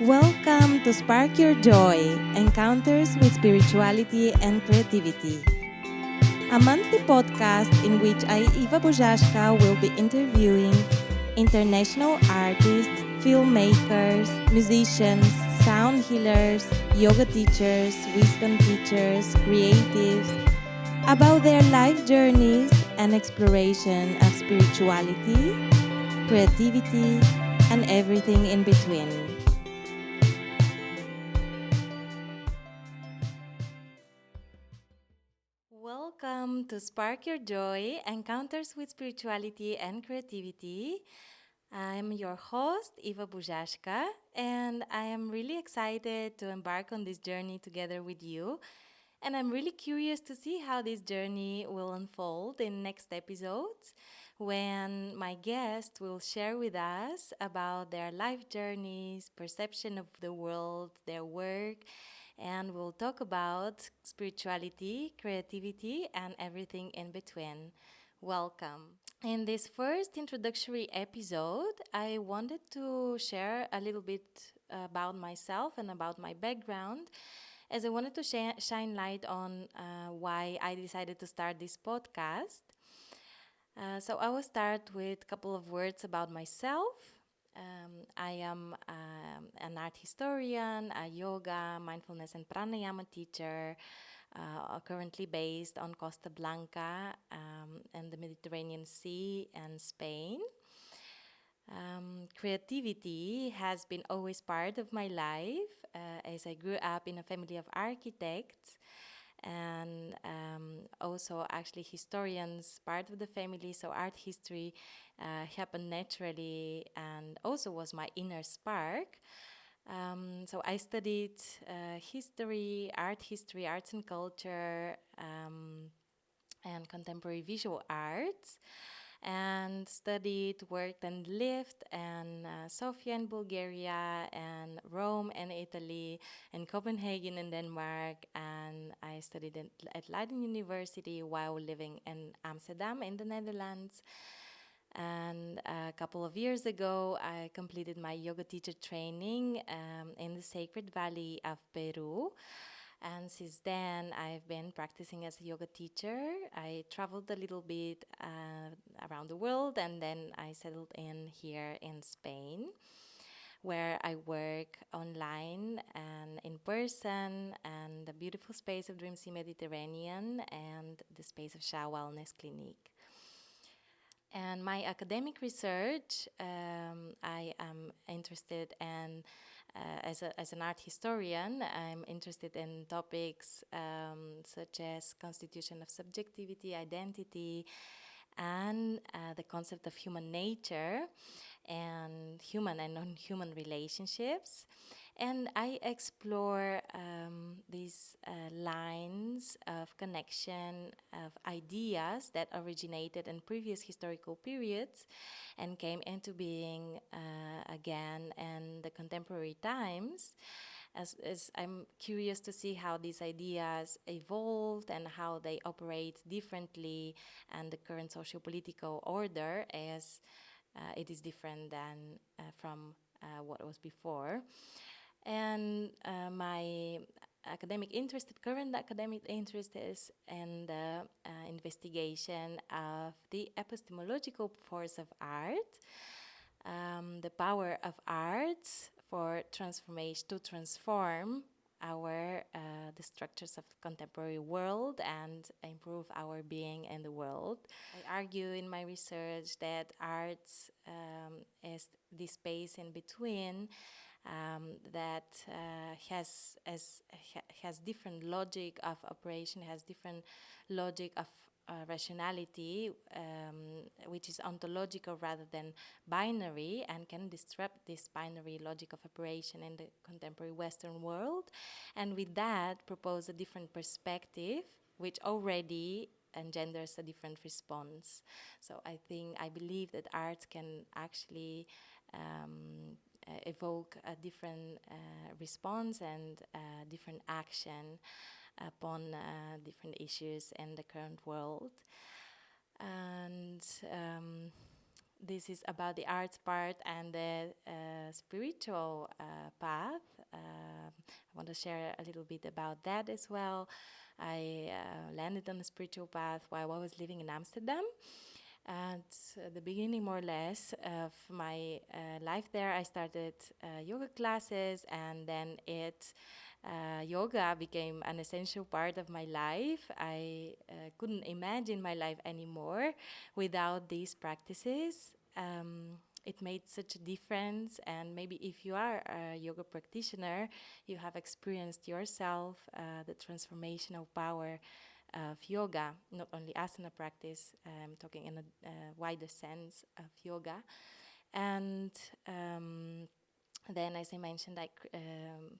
Welcome to Spark Your Joy, Encounters with Spirituality and Creativity, a monthly podcast in which I, Iva Buzhashka, will be interviewing international artists, filmmakers, musicians, sound healers, yoga teachers, wisdom teachers, creatives, about their life journeys and exploration of spirituality, creativity, and everything in between. Welcome to Spark Your Joy, Encounters with Spirituality and Creativity. I'm your host, Iva Buzhashka, and I am really excited to embark on this journey together with you. And I'm really curious to see how this journey will unfold in next episodes when my guest will share with us about their life journeys, perception of the world, their work, and we'll talk about spirituality, creativity, and everything in between. Welcome. In this first introductory episode, I wanted to share a little bit about myself and about my background, as I wanted to shine light on why I decided to start this podcast. So I will start with a couple of words about myself. I am an art historian, a yoga, mindfulness, and pranayama teacher, currently based on Costa Blanca and the Mediterranean Sea and Spain. Creativity has been always part of my life as I grew up in a family of architects and also actually historians, part of the family. So art history happened naturally and also was my inner spark. So I studied history, arts and culture, and contemporary visual arts, and studied, worked, and lived in Sofia in Bulgaria, and Rome and Italy, and Copenhagen in Denmark, and I studied at Leiden University while living in Amsterdam in the Netherlands. And a couple of years ago, I completed my yoga teacher training in the Sacred Valley of Peru. And since then, I've been practicing as a yoga teacher. I traveled a little bit around the world, and then I settled in here in Spain, where I work online and in person, and the beautiful space of Dream Sea Mediterranean and the space of Sha Wellness Clinic. And my academic research, I am interested in, as an art historian, I'm interested in topics such as constitution of subjectivity, identity, and the concept of human nature and human and non-human relationships. And I explore these lines of connection of ideas that originated in previous historical periods and came into being again in the contemporary times. As I'm curious to see how these ideas evolved and how they operate differently and the current socio-political order as it is different than from what was before. And my current academic interest is in the investigation of the epistemological force of art, the power of arts for transformation to transform our the structures of contemporary world and improve our being in the world. I argue in my research that arts is the space in between that has different logic of operation, has different logic of rationality, which is ontological rather than binary, and can disrupt this binary logic of operation in the contemporary Western world, and with that propose a different perspective, which already engenders a different response. So I believe that art can actually evoke a different response and different action upon different issues in the current world. And this is about the arts part and the spiritual path. I want to share a little bit about that as well. I landed on the spiritual path while I was living in Amsterdam. At the beginning, more or less, of my life there, I started yoga classes, and then yoga became an essential part of my life. I couldn't imagine my life anymore without these practices. It made such a difference, and maybe if you are a yoga practitioner, you have experienced yourself the transformational power of yoga, not only asana practice, talking in a wider sense of yoga. And then, as I mentioned, I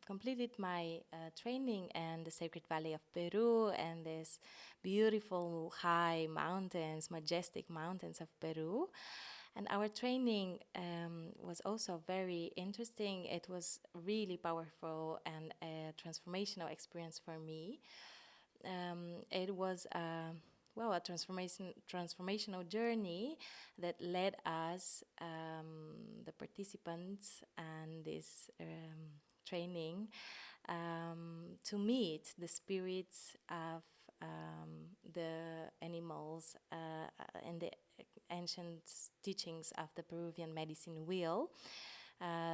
completed my training in the Sacred Valley of Peru and this beautiful high mountains, majestic mountains of Peru. And our training was also very interesting. It was really powerful and a transformational experience for me. It was a transformational journey that led us, the participants, and this training to meet the spirits of the animals in the ancient teachings of the Peruvian medicine wheel.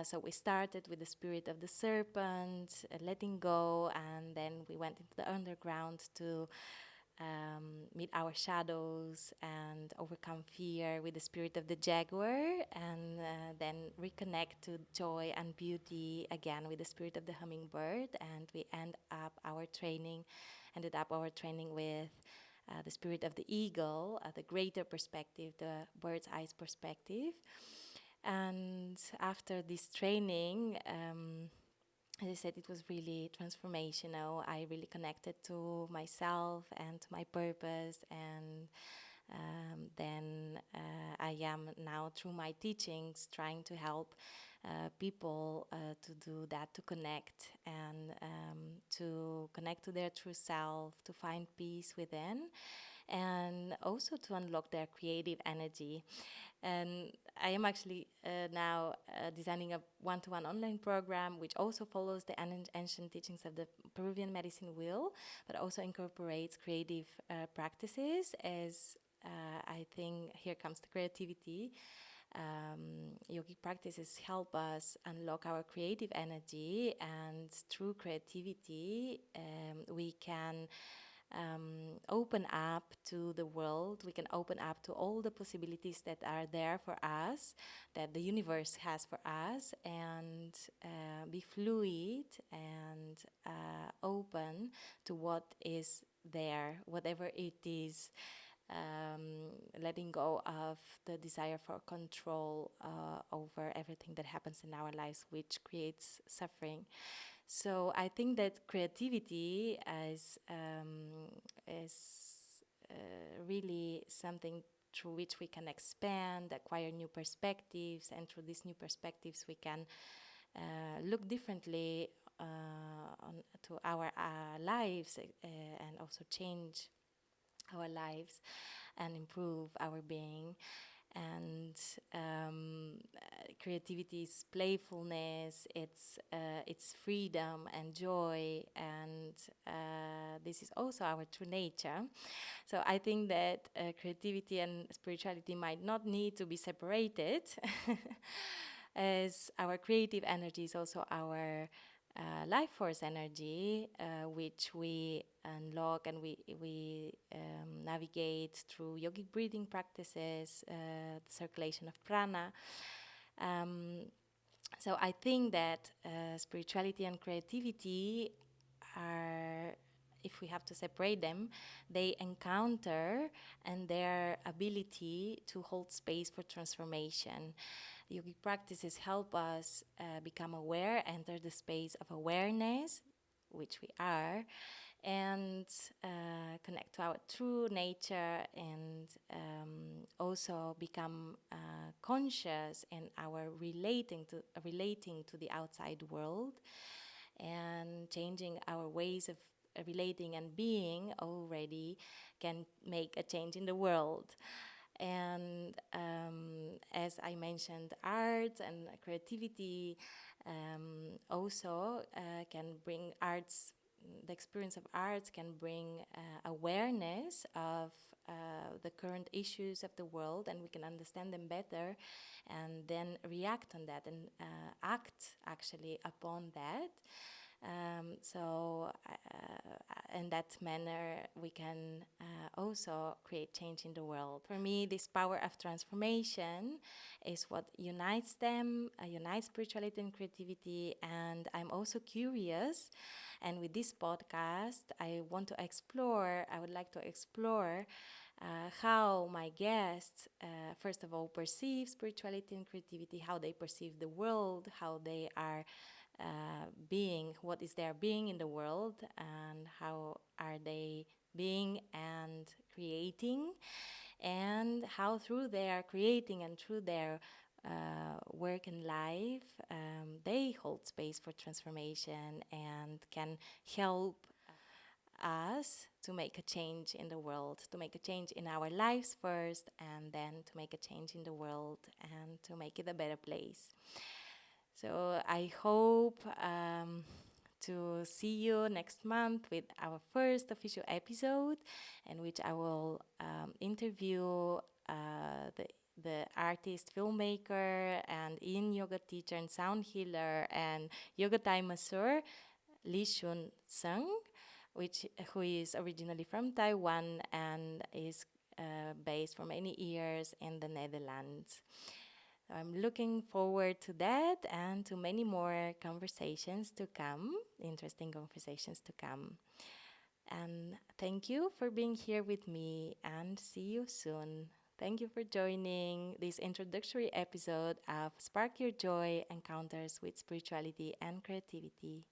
So we started with the spirit of the serpent, letting go, and then we went into the underground to meet our shadows and overcome fear with the spirit of the jaguar, and then reconnect to joy and beauty again with the spirit of the hummingbird. And we ended up our training with the spirit of the eagle, the greater perspective, the bird's eye perspective. And after this training, as I said, it was really transformational. I really connected to myself and to my purpose. And then I am now, through my teachings, trying to help people to do that, to connect to their true self, to find peace within, and also to unlock their creative energy. And I am actually now designing a one-to-one online program which also follows the ancient teachings of the Peruvian medicine wheel, but also incorporates creative practices. As I think here comes the creativity. Yogic practices help us unlock our creative energy, and through creativity, we can open up to the world. We can open up to all the possibilities that are there for us, that the universe has for us, and be fluid and open to what is there, whatever it is. Letting go of the desire for control over everything that happens in our lives, which creates suffering. So I think that creativity is really something through which we can expand, acquire new perspectives, and through these new perspectives we can look differently to our lives, and also change our lives and improve our being. And creativity is playfulness, it's freedom and joy, and this is also our true nature. So I think that creativity and spirituality might not need to be separated, as our creative energy is also our life force energy, which we unlock and we navigate through yogic breathing practices, the circulation of prana. So I think that spirituality and creativity are, if we have to separate them, they encounter and their ability to hold space for transformation. Yogic practices help us become aware, enter the space of awareness, which we are, and connect to our true nature, and also become conscious in our relating to the outside world, and changing our ways of relating and being already can make a change in the world. And as I mentioned, art and creativity also can bring arts. The experience of arts can bring awareness of the current issues of the world, and we can understand them better, and then react on that and act actually upon that. In that manner, we can also create change in the world. For me, this power of transformation is what unites them, unites spirituality and creativity. And I'm also curious. And with this podcast, I would like to explore how my guests, first of all, perceive spirituality and creativity, how they perceive the world, how they are being, what is their being in the world, and how are they being and creating, and how through their creating and through their work and life, they hold space for transformation and can help us to make a change in the world, to make a change in our lives first, and then to make a change in the world and to make it a better place. So I hope to see you next month with our first official episode, in which I will interview the artist, filmmaker, and yin yoga teacher and sound healer and yoga Thai masseur, Lee Shun Sung, who is originally from Taiwan and is based for many years in the Netherlands. I'm looking forward to that and to many more conversations to come, interesting conversations to come. And thank you for being here with me, and see you soon. Thank you for joining this introductory episode of Spark Your Joy Encounters with Spirituality and Creativity.